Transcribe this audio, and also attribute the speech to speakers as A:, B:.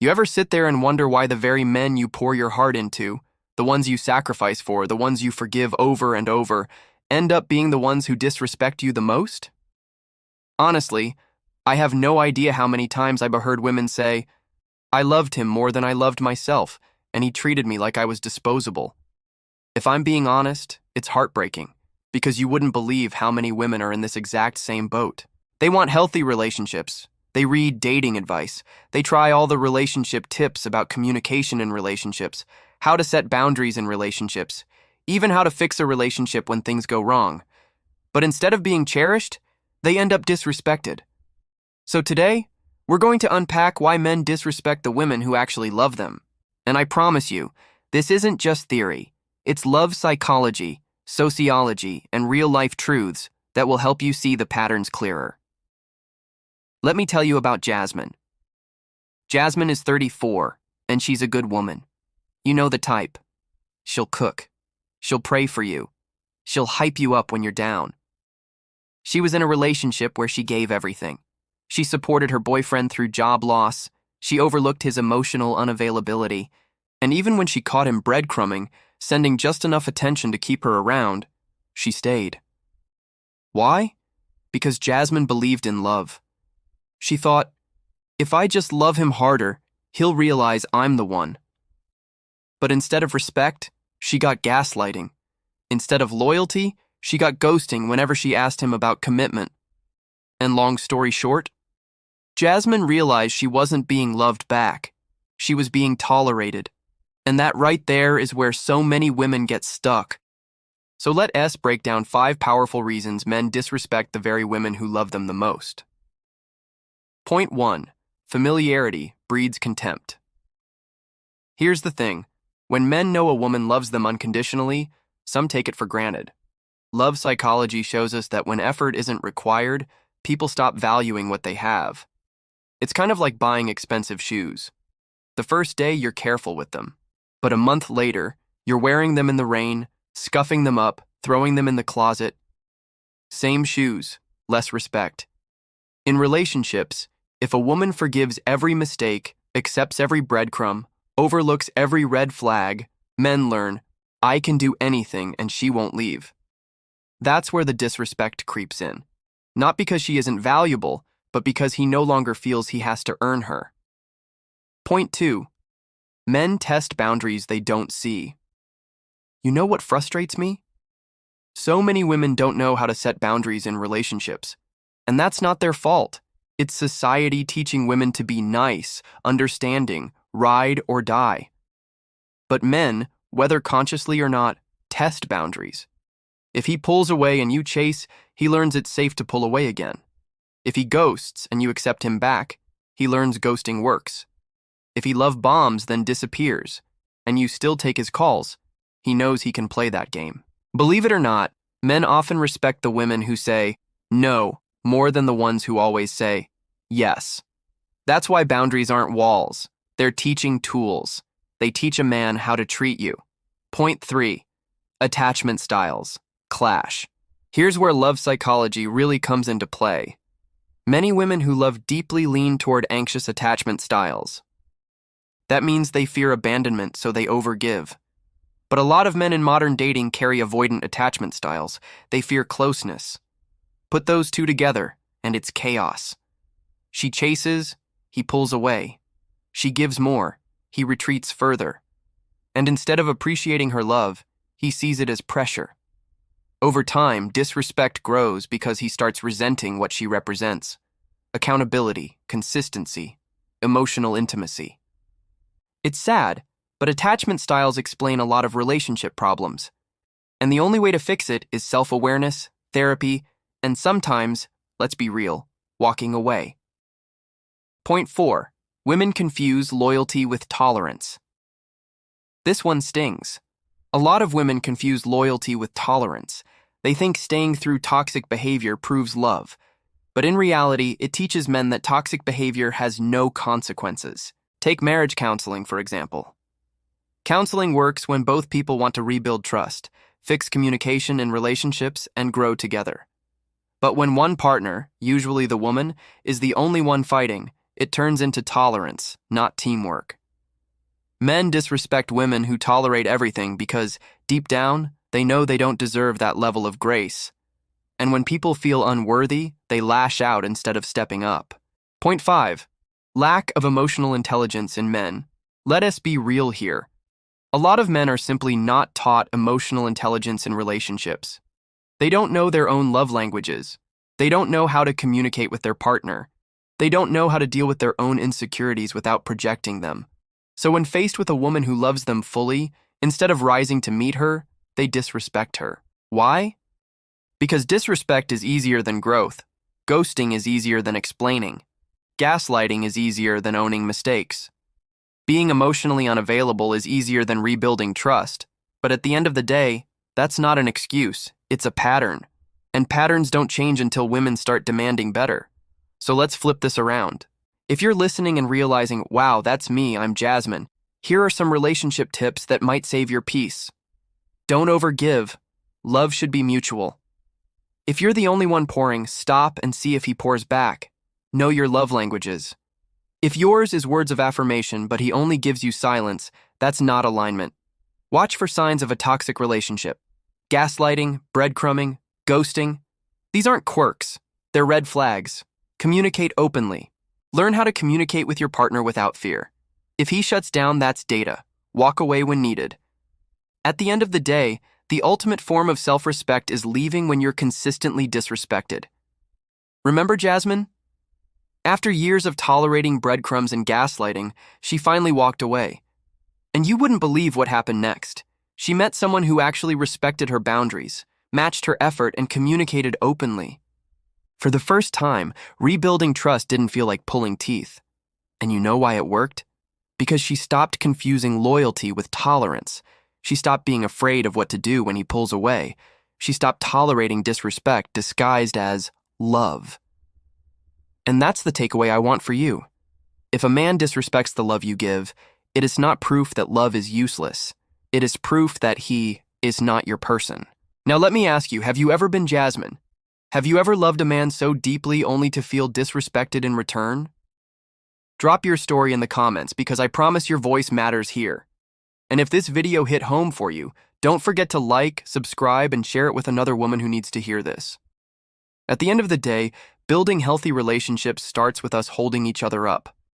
A: You ever sit there and wonder why the very men you pour your heart into, the ones you sacrifice for, the ones you forgive over and over, end up being the ones who disrespect you the most? Honestly, I have no idea how many times I've heard women say, "I loved him more than I loved myself, and he treated me like I was disposable." If I'm being honest, it's heartbreaking, because you wouldn't believe how many women are in this exact same boat. They want healthy relationships. They read dating advice. They try all the relationship tips about communication in relationships, how to set boundaries in relationships, even how to fix a relationship when things go wrong. But instead of being cherished, they end up disrespected. So today, we're going to unpack why men disrespect the women who actually love them. And I promise you, this isn't just theory. It's love psychology, sociology, and real-life truths that will help you see the patterns clearer. Let me tell you about Jasmine. Jasmine is 34, and she's a good woman. You know the type. She'll cook. She'll pray for you. She'll hype you up when you're down. She was in a relationship where she gave everything. She supported her boyfriend through job loss. She overlooked his emotional unavailability. And even when she caught him breadcrumbing, sending just enough attention to keep her around, she stayed. Why? Because Jasmine believed in love. She thought, if I just love him harder, he'll realize I'm the one. But instead of respect, she got gaslighting. Instead of loyalty, she got ghosting whenever she asked him about commitment. And long story short, Jasmine realized she wasn't being loved back. She was being tolerated. And that right there is where so many women get stuck. So let us break down 5 powerful reasons men disrespect the very women who love them the most. Point 1. Familiarity breeds contempt. Here's the thing. When men know a woman loves them unconditionally, some take it for granted. Love psychology shows us that when effort isn't required, people stop valuing what they have. It's kind of like buying expensive shoes. The first day, you're careful with them. But a month later, you're wearing them in the rain, scuffing them up, throwing them in the closet. Same shoes, less respect. In relationships, if a woman forgives every mistake, accepts every breadcrumb, overlooks every red flag, men learn, I can do anything and she won't leave. That's where the disrespect creeps in. Not because she isn't valuable, but because he no longer feels he has to earn her. Point 2. Men test boundaries they don't see. You know what frustrates me? So many women don't know how to set boundaries in relationships. And that's not their fault. It's society teaching women to be nice, understanding, ride or die. But men, whether consciously or not, test boundaries. If he pulls away and you chase, he learns it's safe to pull away again. If he ghosts and you accept him back, he learns ghosting works. If he love bombs then disappears, and you still take his calls, he knows he can play that game. Believe it or not, men often respect the women who say no more than the ones who always say yes. That's why boundaries aren't walls. They're teaching tools. They teach a man how to treat you. Point 3. Attachment styles clash. Here's where love psychology really comes into play. Many women who love deeply lean toward anxious attachment styles. That means they fear abandonment, so they overgive. But a lot of men in modern dating carry avoidant attachment styles. They fear closeness. Put those two together, and it's chaos. She chases, he pulls away. She gives more, he retreats further. And instead of appreciating her love, he sees it as pressure. Over time, disrespect grows because he starts resenting what she represents. Accountability, consistency, emotional intimacy. It's sad, but attachment styles explain a lot of relationship problems. And the only way to fix it is self-awareness, therapy, and sometimes, let's be real, walking away. Point 4. Women confuse loyalty with tolerance. This one stings. A lot of women confuse loyalty with tolerance. They think staying through toxic behavior proves love. But in reality, it teaches men that toxic behavior has no consequences. Take marriage counseling, for example. Counseling works when both people want to rebuild trust, fix communication in relationships, and grow together. But when one partner, usually the woman, is the only one fighting, it turns into tolerance, not teamwork. Men disrespect women who tolerate everything because, deep down, they know they don't deserve that level of grace. And when people feel unworthy, they lash out instead of stepping up. Point 5. Lack of emotional intelligence in men. Let us be real here. A lot of men are simply not taught emotional intelligence in relationships. They don't know their own love languages. They don't know how to communicate with their partner. They don't know how to deal with their own insecurities without projecting them. So when faced with a woman who loves them fully, instead of rising to meet her, they disrespect her. Why? Because disrespect is easier than growth. Ghosting is easier than explaining. Gaslighting is easier than owning mistakes. Being emotionally unavailable is easier than rebuilding trust. But at the end of the day, that's not an excuse, it's a pattern. And patterns don't change until women start demanding better. So let's flip this around. If you're listening and realizing, wow, that's me, I'm Jasmine, here are some relationship tips that might save your peace. Don't overgive. Love should be mutual. If you're the only one pouring, stop and see if he pours back. Know your love languages. If yours is words of affirmation, but he only gives you silence, that's not alignment. Watch for signs of a toxic relationship. Gaslighting, breadcrumbing, ghosting. These aren't quirks. They're red flags. Communicate openly. Learn how to communicate with your partner without fear. If he shuts down, that's data. Walk away when needed. At the end of the day, the ultimate form of self-respect is leaving when you're consistently disrespected. Remember Jasmine? After years of tolerating breadcrumbs and gaslighting, she finally walked away. And you wouldn't believe what happened next. She met someone who actually respected her boundaries, matched her effort, and communicated openly. For the first time, rebuilding trust didn't feel like pulling teeth. And you know why it worked? Because she stopped confusing loyalty with tolerance. She stopped being afraid of what to do when he pulls away. She stopped tolerating disrespect disguised as love. And that's the takeaway I want for you. If a man disrespects the love you give, it is not proof that love is useless. It is proof that he is not your person. Now let me ask you, have you ever been Jasmine? Have you ever loved a man so deeply only to feel disrespected in return? Drop your story in the comments because I promise your voice matters here. And if this video hit home for you, don't forget to like, subscribe, and share it with another woman who needs to hear this. At the end of the day, building healthy relationships starts with us holding each other up.